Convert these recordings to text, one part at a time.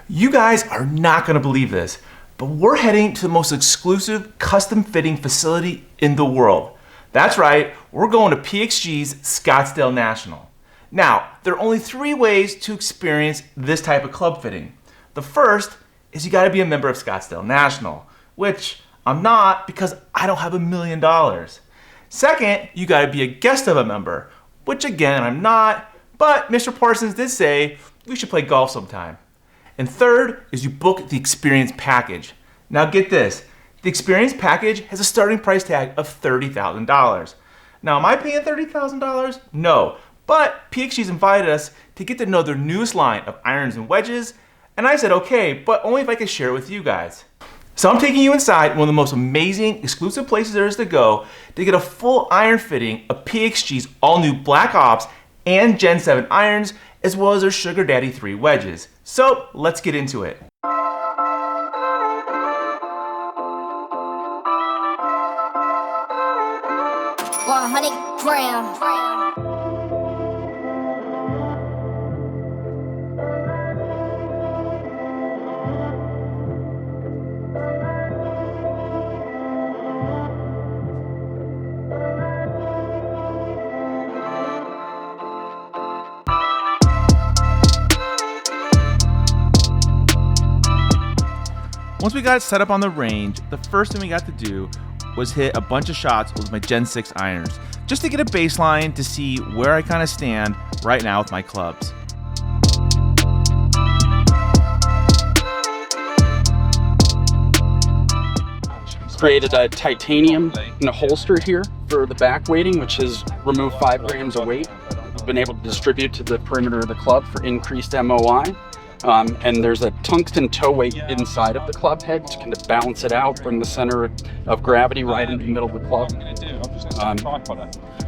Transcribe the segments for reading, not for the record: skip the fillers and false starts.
You guys are not gonna believe this, but we're heading to the most exclusive custom fitting facility in the world. That's right, we're going to PXG's Scottsdale National. Now, there are only 3 ways to experience this type of club fitting. The first is you gotta be a member of Scottsdale National, which I'm not because I don't have $1 million. Second, you gotta be a guest of a member, which again, I'm not, but Mr. Parsons did say we should play golf sometime. And third is you book the experience package. Now get this, the experience package has a starting price tag of $30,000. Now am I paying $30,000? No, but PXG's invited us to get to know their newest line of irons and wedges, and I said okay, but only if I could share it with you guys. So I'm taking you inside one of the most amazing exclusive places there is to go to get a full iron fitting of PXG's all new Black Ops and Gen 7 irons, as well as their Sugar Daddy III wedges. So let's get into it. 100 grams. Once we got set up on the range, the first thing we got to do was hit a bunch of shots with my Gen 6 irons, just to get a baseline to see where I kind of stand right now with my clubs. Created a titanium in a holster here for the back weighting, which has removed 5 grams of weight. We've been able to distribute to the perimeter of the club for increased MOI. And there's a tungsten toe weight inside of the club head to kind of balance it out, bring the center of gravity right into the middle of the club.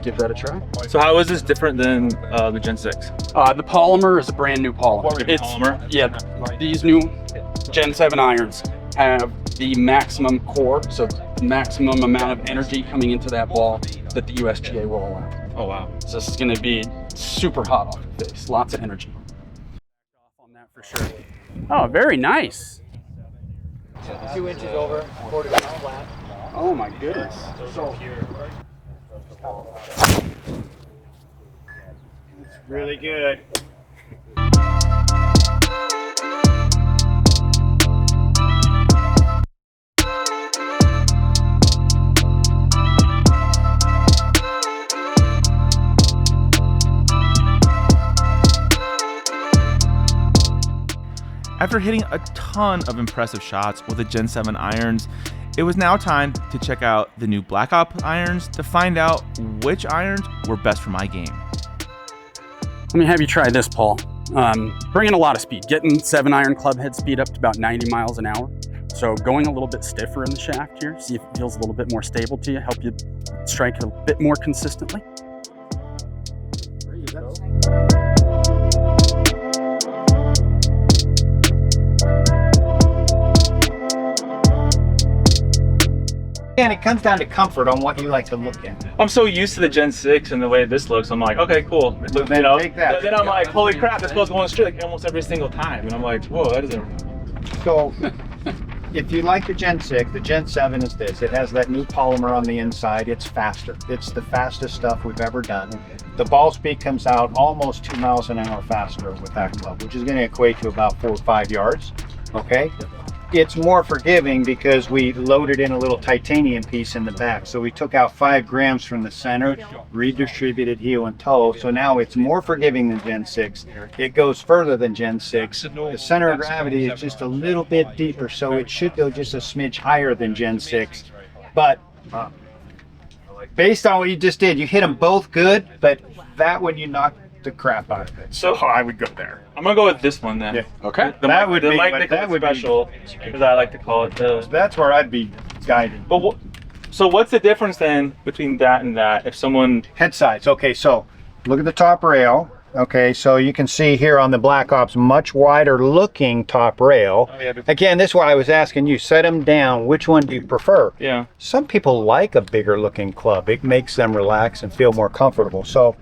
Give that a try. So how is this different than the Gen 6? The polymer is a brand new polymer. Polymer? Yeah, these new Gen 7 irons have the maximum core, so the maximum amount of energy coming into that ball that the USGA will allow. Oh wow. So this is going to be super hot off the face, lots of energy. For sure. Oh, very nice. 2 inches over, 40 inches flat. Oh my goodness. It's really good. After hitting a ton of impressive shots with the Gen 7 irons, it was now time to check out the new Black Ops irons to find out which irons were best for my game. Let me have you try this, Paul. Bringing a lot of speed, getting 7 iron club head speed up to about 90 miles an hour. So going a little bit stiffer in the shaft here, see if it feels a little bit more stable to you, help you strike it a bit more consistently. There you go. And it comes down to comfort on what you like to look at. I'm so used to the Gen 6 and the way this looks. I'm like, okay, cool. Then take that. Then I'm like, holy crap, this goes going straight like almost every single time. And I'm like, whoa, that isn't. So, if you like the Gen 6, the Gen 7 is this. It has that new polymer on the inside. It's faster. It's the fastest stuff we've ever done. The ball speed comes out almost 2 miles an hour faster with that club, which is going to equate to about 4 or 5 yards. Okay? It's more forgiving because we loaded in a little titanium piece in the back. So we took out 5 grams from the center, redistributed heel and toe. So now it's more forgiving than Gen 6. It goes further than Gen 6. The center of gravity is just a little bit deeper, so it should go just a smidge higher than Gen 6. But based on what you just did, you hit them both good, but that one you knocked the crap out of it. So I would go there. I'm gonna go with this one then. Yeah. Okay. That would be special, because I like to call it the. That's where I'd be guided. But so what's the difference then between that and that? If someone head size. Okay, so look at the top rail. Okay, so you can see here on the Black Ops, much wider looking top rail. Oh, yeah. Again, this is why I was asking you, set them down. Which one do you prefer? Yeah. Some people like a bigger looking club. It makes them relax and feel more comfortable. So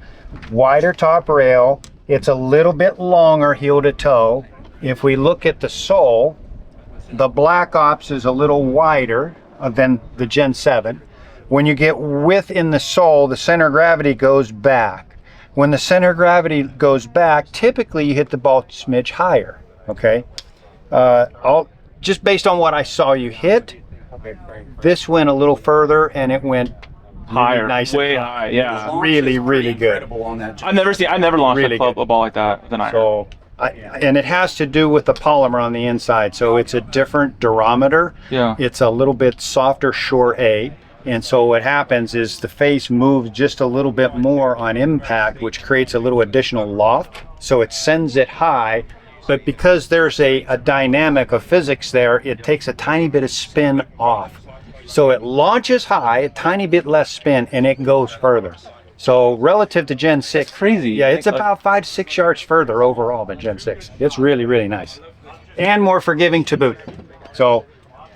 wider top rail. It's a little bit longer heel to toe. If we look at the sole, the Black Ops is a little wider than the Gen 7. When you get width in the sole, the center of gravity goes back. When the center of gravity goes back, typically you hit the ball a smidge higher, okay? Just based on what I saw you hit, this went a little further and it went Higher, really nice, way high, yeah. really, really good. On that I've never launched Really a ball like that with an iron. So, and it has to do with the polymer on the inside. So it's a different durometer. Yeah. It's a little bit softer shore A. And so what happens is the face moves just a little bit more on impact, which creates a little additional loft. So it sends it high. But because there's a dynamic of physics there, it takes a tiny bit of spin off. So it launches high, a tiny bit less spin, and it goes further. So relative to Gen 6, Crazy. yeah, it's about 5 to 6 yards further overall than Gen 6. It's really, really nice. And more forgiving to boot. So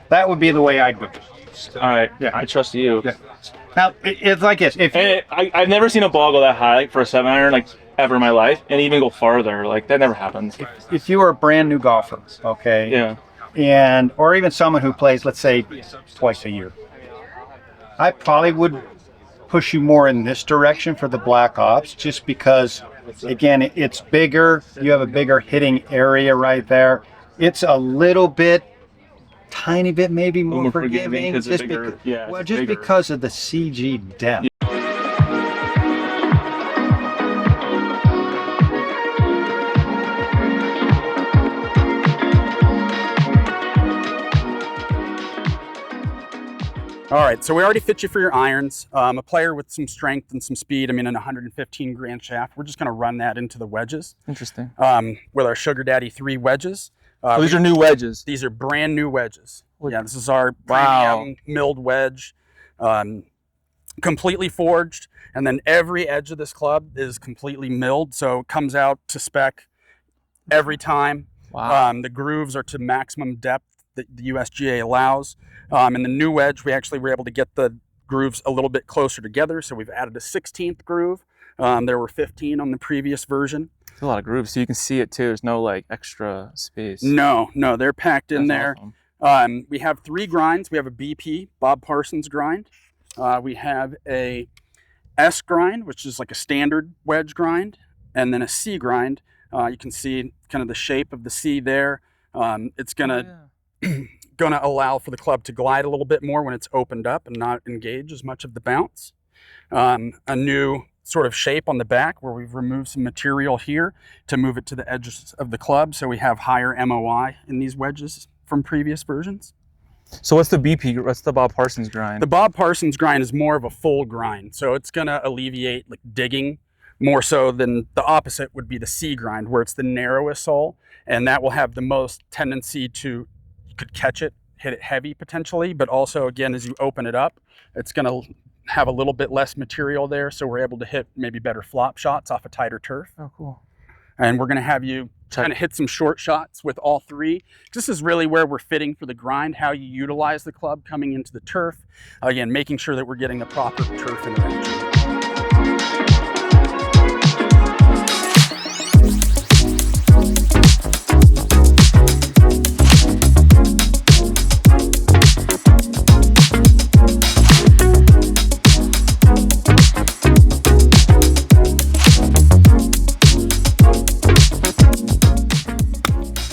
that would be the way I'd boot. All right, Yeah. I trust you. Yeah. Now, it's like this. If you, I've never seen a ball go that high like, for a 7-iron like ever in my life, and even go farther. Like that never happens. if you were a brand new golfer, okay, Yeah. and or even someone who plays, let's say, twice a year, I probably would push you more in this direction for the Black Ops, just because, again, it's bigger. You have a bigger hitting area right there. It's a little bit, tiny bit, maybe more forgiving, because just it's bigger. because, Yeah, well, it's just bigger. because of the CG depth. All right, so we already fit you for your irons. A player with some strength and some speed, I mean, an 115 grand shaft. We're just gonna run that into the wedges Interesting. with our Sugar Daddy 3 wedges. Oh, these are new wedges. These are brand new wedges. Yeah, this is our Wow. premium milled wedge, completely forged. And then every edge of this club is completely milled, so it comes out to spec every time. Wow. The grooves are to maximum depth that the USGA allows. And the new wedge, we actually were able to get the grooves a little bit closer together. So we've added a 16th groove. There were 15 on the previous version. There's a lot of grooves, so you can see it too. There's no like extra space. No, they're packed in there. Awesome. We have 3 grinds. We have a BP Bob Parsons grind. We have a S grind, which is like a standard wedge grind, and then a C grind. You can see kind of the shape of the C there. It's gonna allow for the club to glide a little bit more when it's opened up and not engage as much of the bounce. A new sort of shape on the back where we've removed some material here to move it to the edges of the club, so we have higher MOI in these wedges from previous versions. So what's the BP? What's the Bob Parsons grind? The Bob Parsons grind is more of a full grind, so it's gonna alleviate like digging more so than the opposite would be the C grind, where it's the narrowest sole, and that will have the most tendency to, you could catch it, hit it heavy potentially, but also again, as you open it up, it's gonna have a little bit less material there, so we're able to hit maybe better flop shots off a tighter turf. Oh, cool. And we're gonna have you kind of hit some short shots with all 3. This is really where we're fitting for the grind, how you utilize the club coming into the turf. Again, making sure that we're getting the proper turf interaction.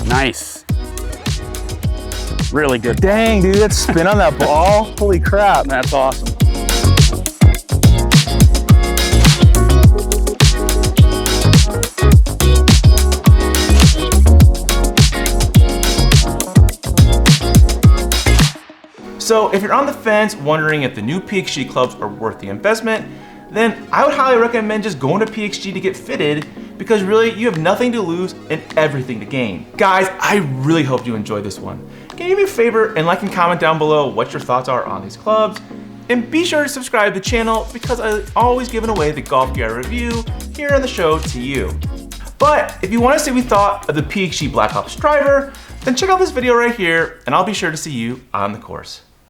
Nice. Really good. Dang, dude, that spin on that ball. Holy crap. That's awesome. So if you're on the fence wondering if the new PXG clubs are worth the investment, then I would highly recommend just going to PXG to get fitted, because really you have nothing to lose and everything to gain. Guys, I really hope you enjoyed this one. Can you do me a favor and like and comment down below what your thoughts are on these clubs? And be sure to subscribe to the channel, because I'm always giving away the golf gear I review here on the show to you. But if you want to see what we thought of the PXG Black Ops driver, then check out this video right here, and I'll be sure to see you on the course.